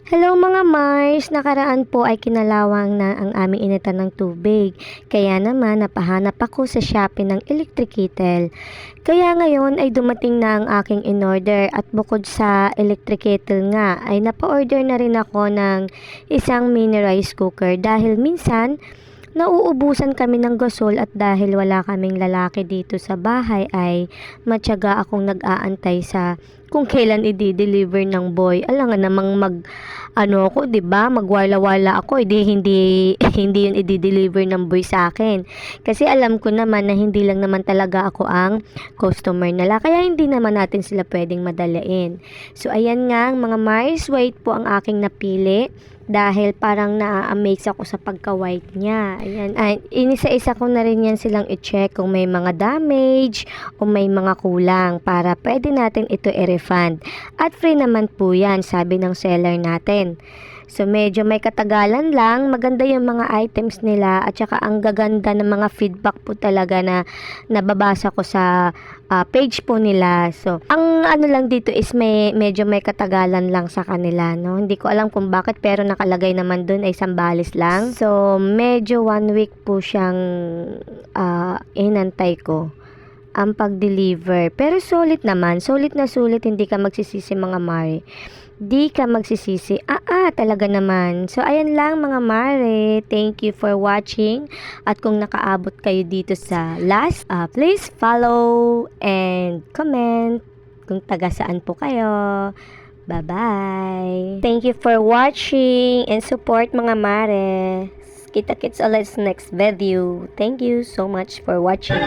Hello mga Mars! Nakaraan po ay kinalawang na ang aming initan ng tubig. Kaya naman napahanap ako sa Shopee ng electric kettle. Kaya ngayon ay dumating na ang aking in-order at bukod sa electric kettle nga ay napa-order na rin ako ng isang mini rice cooker dahil minsan nauubusan kami ng gasol at dahil wala kaming lalaki dito sa bahay ay matyaga akong nag-aantay sa kung kailan i-deliver ng boy. Alam nga namang ako, 'di ba? Magwala-wala ako, hindi hindi 'yun i-deliver ng boy sa akin. Kasi alam ko naman na hindi lang naman talaga ako ang customer nila. Kaya hindi naman natin sila pwedeng madalain. So ayan nga mga Mars, white po ang aking napili dahil parang na-amaze ako sa pagka-white niya. Ayan, ay, inisa-isa ko na rin yan silang i-check kung may mga damage o may mga kulang para pwede natin ito i-refund. At free naman po yan, sabi ng seller natin. So medyo may katagalan lang, maganda yung mga items nila at saka ang gaganda ng mga feedback po talaga na nababasa ko sa page po nila. So ang ano lang dito is medyo may katagalan lang sa kanila, no? Hindi ko alam kung bakit pero nakalagay naman dun ay Sambales lang. So medyo 1 week po siyang inantay ko ang pag-deliver. Pero sulit naman, sulit na sulit, hindi ka magsisisi mga Mare. Di ka magsisisi. Talaga naman. So, ayan lang mga Mare. Thank you for watching. At kung nakaabot kayo dito sa last, please follow and comment kung taga saan po kayo. Bye-bye. Thank you for watching and support mga Mare. Kita-kits ulit sa next video. Thank you so much for watching.